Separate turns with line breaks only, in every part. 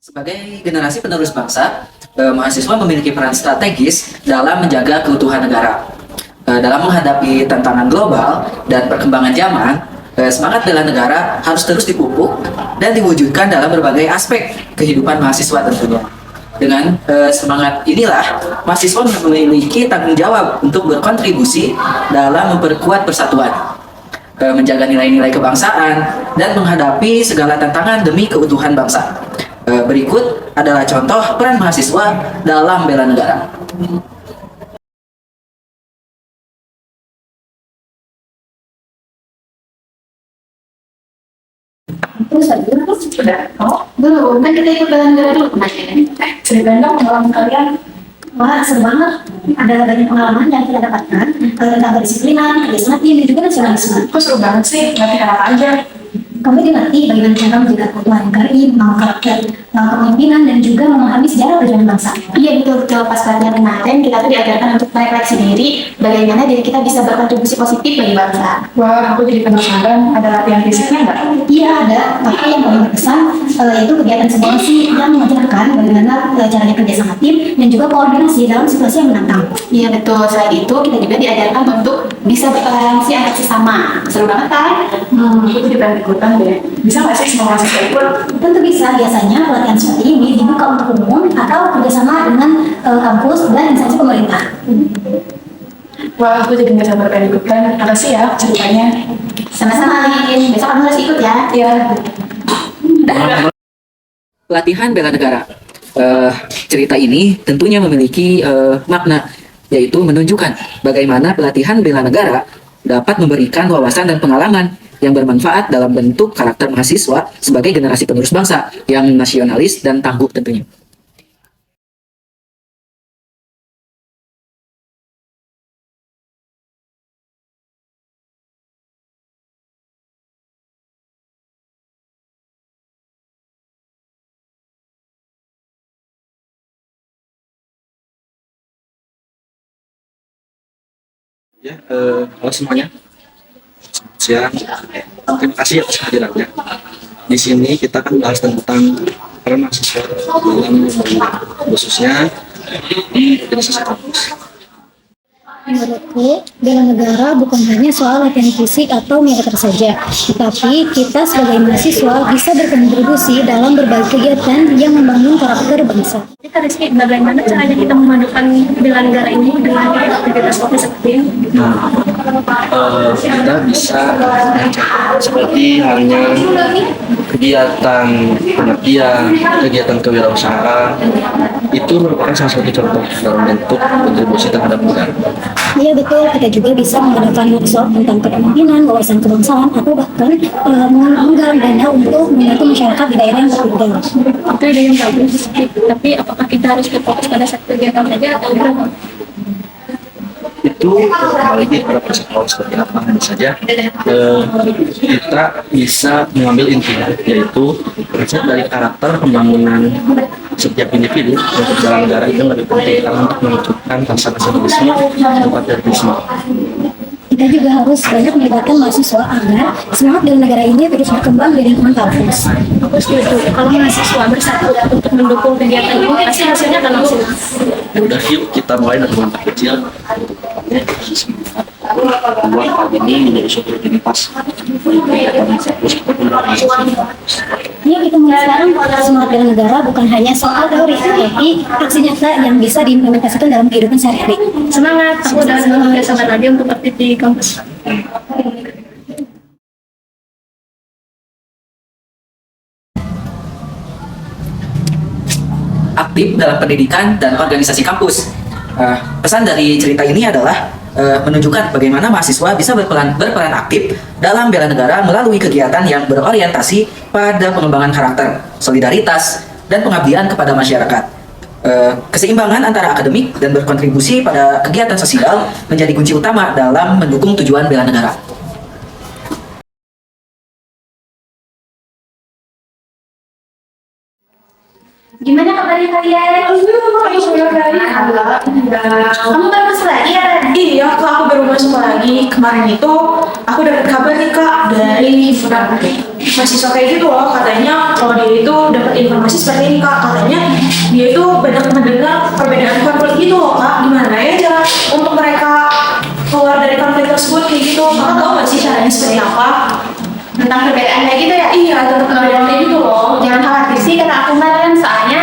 Sebagai generasi penerus bangsa, mahasiswa memiliki peran strategis dalam menjaga keutuhan negara. Dalam menghadapi tantangan global dan perkembangan zaman, semangat bela negara harus terus dipupuk dan diwujudkan dalam berbagai aspek kehidupan mahasiswa tentunya. Dengan semangat inilah, mahasiswa memiliki tanggung jawab untuk berkontribusi dalam memperkuat persatuan, menjaga nilai-nilai kebangsaan, dan menghadapi segala tantangan demi keutuhan bangsa. Berikut adalah contoh peran mahasiswa dalam bela negara.
Terus aja, sudah. Oh, belum. Kan kita ikut bela negara dulu kemarin. Ceritain dong pengalaman kalian. Wah, seru banget. Ada banyak pengalaman yang kita dapatkan tentang kedisiplinan, kerjasama tim, dan juga nasionalisme. Kok seru banget sih? Latihan apa aja? Kami dilatih bagaimana cara menjaga keutuhan negara, membangun karakter kepemimpinan, dan juga memahami sejarah perjuangan bangsa. Iya betul. Pas latihan kemarin kita tuh diajarkan untuk merefleksi diri, bagaimana diri kita bisa berkontribusi positif bagi bangsa. Wah, aku jadi penasaran. Ada latihan fisiknya nggak? Iya ada. Tapi yang paling berkesan yaitu kegiatan simulasi yang mengajarkan bagaimana caranya kerja sama tim dan juga koordinasi dalam situasi yang menantang. Iya betul. Selain itu kita juga diajarkan untuk bisa bertoleransi antar sesama. Seru banget kan? Aku jadi pengen ikutan deh. Bisa nggak sih semua mahasiswa ikut? Tentu bisa. Biasanya pelatihan seperti ini dibuka untuk umum atau kerjasama dengan kampus dan instansi pemerintah. Wah, aku jadi nggak sabar pengen ikutan. Makasih ya ceritanya. Sama-sama, Lin. Besok kamu harus ikut ya. Iya.
Latihan bela negara. Cerita ini tentunya memiliki makna, yaitu menunjukkan bagaimana pelatihan bela negara dapat memberikan wawasan dan pengalaman yang bermanfaat dalam bentuk karakter mahasiswa sebagai generasi penerus bangsa yang nasionalis dan tangguh tentunya.
Ya, halo semuanya. Siang. Terima kasih atas kehadirannya. Di sini kita akan bahas tentang peran mahasiswa dalam khususnya di organisasi kampus.
Menurutku, bela negara bukan hanya soal latihan fisik atau militer saja, tetapi kita sebagai mahasiswa bisa berkontribusi dalam berbagai kegiatan yang membangun karakter bangsa.
Jadi Kak Rizky, bagaimana caranya kita memadukan bela negara ini dengan aktivitas seperti ini?
Kita bisa seperti halnya kegiatan pengabdian, kegiatan kewirausahaan, itu merupakan salah satu contoh dalam bentuk kontribusi terhadap negara.
Iya betul, kita juga bisa menggunakan workshop tentang kepemimpinan, wawasan kebangsaan, atau bahkan menggalang dana untuk membantu masyarakat di daerah yang tertinggal.
Itu ide yang bagus. Tapi apakah kita harus berfokus pada satu kegiatan saja atau berapa?
Itu kembali pada persoalan seperti apa hanya saja kita bisa mengambil intinya, yaitu konsep dari karakter pembangunan setiap individu untuk bela negara itu lebih penting karena untuk menunjukkan rasa nasionalisme dan patriotisme.
Kita juga harus banyak melibatkan mahasiswa agar semangat bela negara ini terus berkembang di lingkungan kampus.
Aku setuju. Kalau mahasiswa bersatu untuk mendukung kegiatan ini, pasti hasilnya akan maksimal.
Ya udah, yuk kita mulai dari langkah kecil membuat hal ini menjadi suatu rutinitas kegiatan fokus ataupun organisasi kampus.
Yuk kita mulai sekarang. Semangat bela negara bukan hanya soal teori, tapi aksi nyata yang bisa diimplementasikan dalam kehidupan sehari-hari.
Semangat! Aku udah gak sabar lagi untuk aktif di kampus.
Aktif dalam pendidikan dan organisasi kampus. Pesan dari cerita ini adalah menunjukkan bagaimana mahasiswa bisa berperan aktif dalam bela negara melalui kegiatan yang berorientasi pada pengembangan karakter, solidaritas, dan pengabdian kepada masyarakat. Keseimbangan antara akademik dan berkontribusi pada kegiatan sosial menjadi kunci utama dalam mendukung tujuan bela negara.
Gimana kabarnya kalian? Kamu baru masuk lagi ya?
Iya, Kak, aku baru masuk lagi. Kemarin itu aku dapat kabar nih, Kak, dari mahasiswa kayak gitu loh. Katanya kalau dia itu dapat informasi seperti ini, Kak. Katanya dia itu banyak mendengar perbedaan konflik gitu loh, Kak. Gimana ya cara untuk mereka keluar dari konflik tersebut kayak gitu? Kakak tahu nggak sih caranya seperti apa?
Tentang perbedaan kayak gitu ya.
Iya, tentang perbedaan kayak gitu loh.
Jangan khawatir sih kata aku kan, soalnya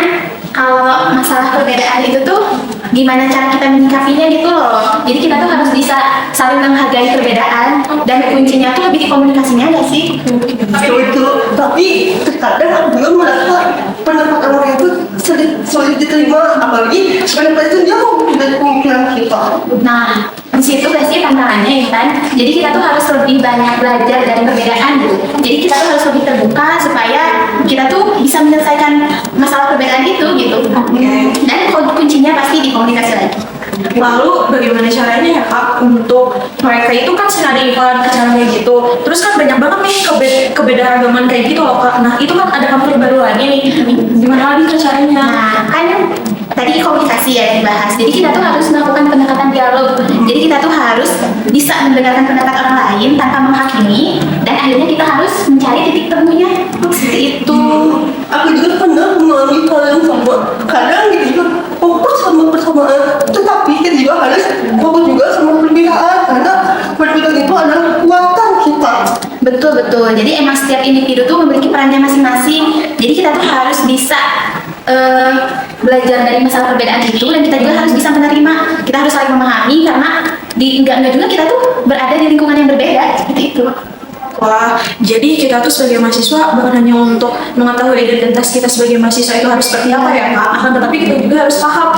kalau masalah perbedaan itu tuh gimana cara kita menyikapinya gitu loh. Jadi kita tuh harus bisa saling menghargai perbedaan, dan kuncinya tuh lebih di komunikasinya gak sih?
Itu, tapi terkadang aku juga merasa pendapat orang itu sulit diterima, apalagi pendapat itu jauh dari pemikiran kita.
Nah, di situ gak sih tantangannya ya kan? Jadi kita tuh harus lebih banyak belajar dari perbedaan gitu. Jadi kita tuh harus lebih terbuka supaya kita tuh bisa menyelesaikan masalah perbedaan itu gitu. Dan kuncinya pasti di komunikasi lagi.
Lalu bagaimana caranya ya Kak untuk mereka itu kan senada iklan acara kayak gitu, terus kan banyak banget nih kebedaragaman kayak gitu loh Kak. Nah itu kan ada konflik baru lagi nih, gimana lagi Kak caranya?
Nah, kan tadi komunikasi ya yang dibahas. Jadi kita tuh harus melakukan pendekatan dialog. Jadi kita tuh harus bisa mendengarkan pendapat orang lain tanpa menghakimi, dan akhirnya kita harus mencari titik temunya. Seperti itu.
Aku juga pernah mengalami hal yang sama. Kadang kita juga fokus sama persamaan, tetapi kita juga harus fokus juga sama perbedaan, karena perbedaan itu adalah kekuatan kita.
Betul betul. Jadi emang setiap individu tuh memiliki perannya masing-masing. Jadi kita tuh harus bisa belajar dari masalah perbedaan itu, dan kita juga harus bisa menerima. Kita harus saling memahami, karena enggak juga kita tuh berada di lingkungan yang berbeda seperti itu.
Wah, jadi kita tuh sebagai mahasiswa bukan hanya untuk mengetahui identitas kita sebagai mahasiswa itu harus seperti apa ya Kak, akan tetapi kita juga harus paham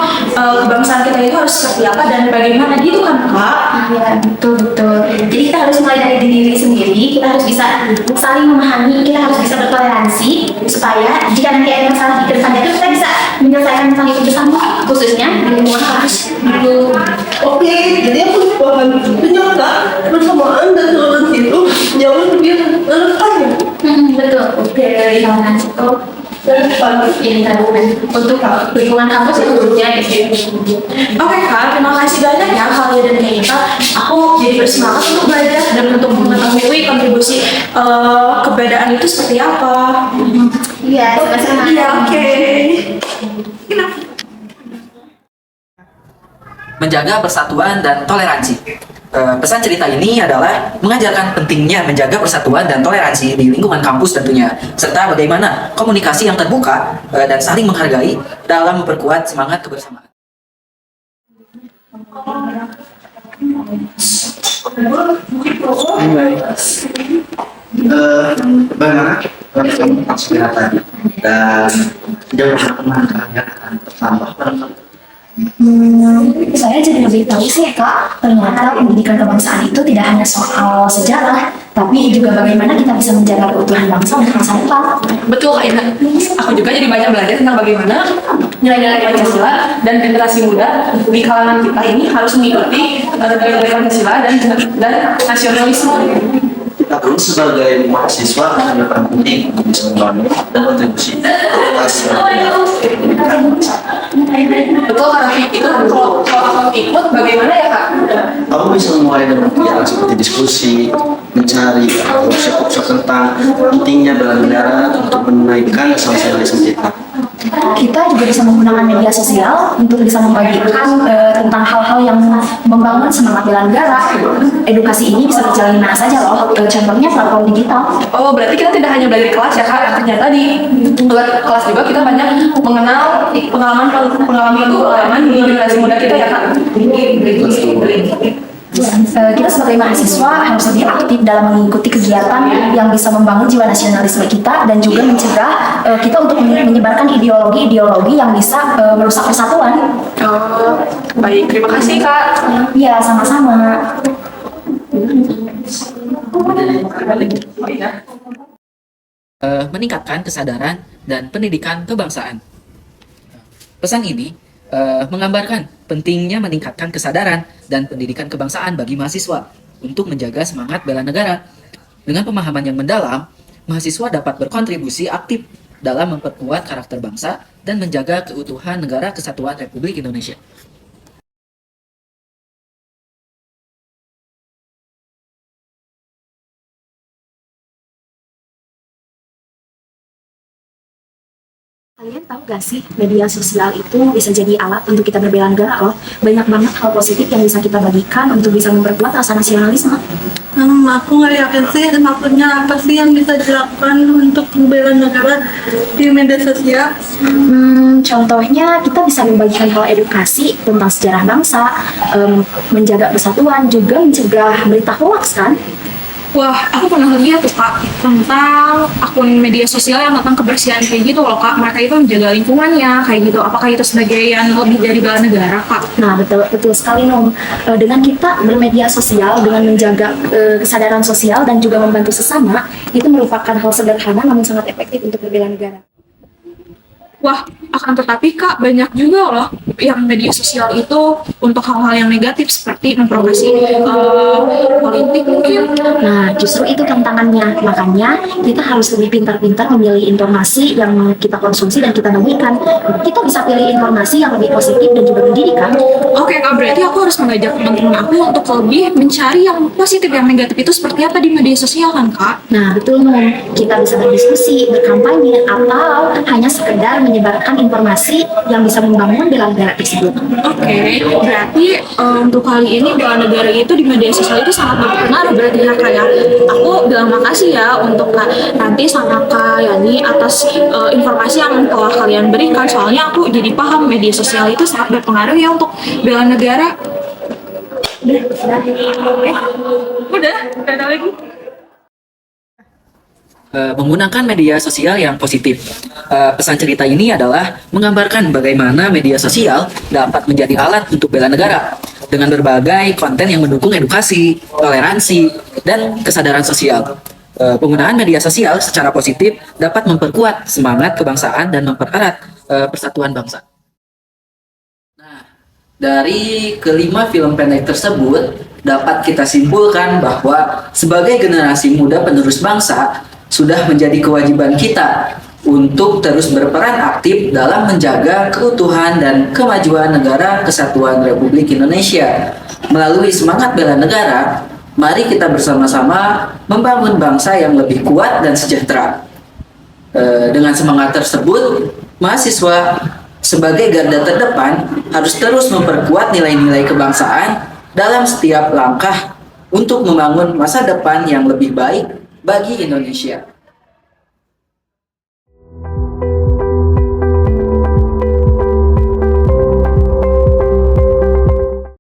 kebangsaan kita itu harus seperti apa dan bagaimana gitu kan Kak.
Iya, betul betul. Jadi kita harus mulai dari diri sendiri. Kita harus bisa saling memahami. Kita harus bisa bertoleransi supaya jika nanti ada masalah di depannya itu kita bisa menyelesaikan masalah itu bersama, khususnya di lingkungan kampus.
Oke, jadi aku paham. Ternyata persamaan dan toleransi itu jauh lebih relevan.
Betul. Dari toleransi itu ini kandungan untuk lingkungan kampus itu khususnya gitu.
Oke Kak, terima kasih banyak ya Kalian dan Kaita. Aku jadi bersemangat untuk belajar dan untuk mengetahui kontribusi keberadaan itu seperti apa.
Iya, sama-sama.
Iya, oke.
Menjaga persatuan dan toleransi. Pesan cerita ini adalah mengajarkan pentingnya menjaga persatuan dan toleransi di lingkungan kampus tentunya, serta bagaimana komunikasi yang terbuka dan saling menghargai dalam memperkuat semangat kebersamaan.
Bagaimana tentang kesehatan dan jauh perkembangan kalian akan bertambah
Saya jadi lebih tahu sih Kak, ternyata pendidikan kebangsaan itu tidak hanya soal sejarah, tapi juga bagaimana kita bisa menjaga keutuhan bangsa untuk masa depan.
Betul Kak Ina. Aku juga jadi banyak belajar tentang bagaimana nilai-nilai Pancasila dan generasi muda di kalangan kita ini harus mengikuti nilai-nilai Pancasila dan nasionalisme.
kita pun sebagai mahasiswa akan berperan penting untuk bisa membangun dan kontribusi atas
Betul Kak Rafi, itu kalau kamu ikut bagaimana ya Kak?
kamu bisa memulai dengan kegiatan seperti diskusi, mencari workshop tentang pentingnya bela negara untuk menaikkan nasionalisme kita.
Kita juga bisa menggunakan media sosial untuk bisa membagikan tentang hal-hal yang membangun semangat bela negara. Edukasi ini bisa berjalan di mana saja loh. Contohnya platform digital.
Oh, berarti kita tidak hanya belajar di kelas ya Kak, ternyata di luar kelas juga kita banyak mengenal pengalaman di generasi muda kita ya Kak.
Kita sebagai mahasiswa harus lebih aktif dalam mengikuti kegiatan yang bisa membangun jiwa nasionalisme kita, dan juga mencegah kita untuk menyebarkan ideologi-ideologi yang bisa merusak persatuan.
Oh, baik, terima kasih Kak.
Iya, sama-sama.
Meningkatkan kesadaran dan pendidikan kebangsaan. Pesan ini menggambarkan pentingnya meningkatkan kesadaran dan pendidikan kebangsaan bagi mahasiswa untuk menjaga semangat bela negara. Dengan pemahaman yang mendalam, mahasiswa dapat berkontribusi aktif dalam memperkuat karakter bangsa dan menjaga keutuhan negara kesatuan Republik Indonesia.
tahu gak sih, media sosial itu bisa jadi alat untuk kita berbela negara loh. Banyak banget hal positif yang bisa kita bagikan untuk bisa memperkuat rasa nasionalisme.
Aku nggak yakin sih maksudnya apa sih yang bisa dilakukan untuk membela negara di media sosial.
Contohnya kita bisa membagikan hal edukasi tentang sejarah bangsa, menjaga persatuan, juga mencegah berita hoax kan.
Wah, aku pernah lihat tuh Kak tentang akun media sosial yang tentang kebersihan kayak gitu loh Kak. Mereka itu menjaga lingkungannya kayak gitu. Apakah itu sebagai yang lebih dari bela negara Kak?
Nah, betul sekali Nom. Dengan kita bermedia sosial, dengan menjaga kesadaran sosial dan juga membantu sesama, itu merupakan hal sederhana namun sangat efektif untuk berbela negara.
Wah, akan tetapi Kak, banyak juga loh yang media sosial itu untuk hal-hal yang negatif seperti memprovokasi politik mungkin.
Nah, justru itu tantangannya. Makanya kita harus lebih pintar-pintar memilih informasi yang kita konsumsi dan kita bagikan. Kita bisa pilih informasi yang lebih positif dan juga mendidik kan?
Oke Kak, berarti aku harus mengajak teman-teman aku untuk lebih mencari yang positif, yang negatif itu seperti apa di media sosial kan Kak?
Nah, betul Nom. Kita bisa berdiskusi, berkampanye, atau hanya sekedar menyebarkan informasi yang bisa membangun bela negara tersebut.
Oke, berarti untuk kali ini bela negara itu di media sosial itu sangat berpengaruh berarti ya Kak ya. Aku bilang makasih ya untuk Kak Ranti sama Kak Yani atas informasi yang telah kalian berikan. Soalnya aku jadi paham media sosial itu sangat berpengaruh ya untuk bela negara. Udah ada lagi.
Menggunakan media sosial yang positif. Pesan cerita ini adalah menggambarkan bagaimana media sosial dapat menjadi alat untuk bela negara dengan berbagai konten yang mendukung edukasi, toleransi, dan kesadaran sosial. Penggunaan media sosial secara positif dapat memperkuat semangat kebangsaan dan mempererat persatuan bangsa. Nah, dari kelima film pendek tersebut dapat kita simpulkan bahwa sebagai generasi muda penerus bangsa, sudah menjadi kewajiban kita untuk terus berperan aktif dalam menjaga keutuhan dan kemajuan negara kesatuan Republik Indonesia. Melalui semangat bela negara, mari kita bersama-sama membangun bangsa yang lebih kuat dan sejahtera. Dengan semangat tersebut, mahasiswa sebagai garda terdepan harus terus memperkuat nilai-nilai kebangsaan dalam setiap langkah untuk membangun masa depan yang lebih baik bagi Indonesia.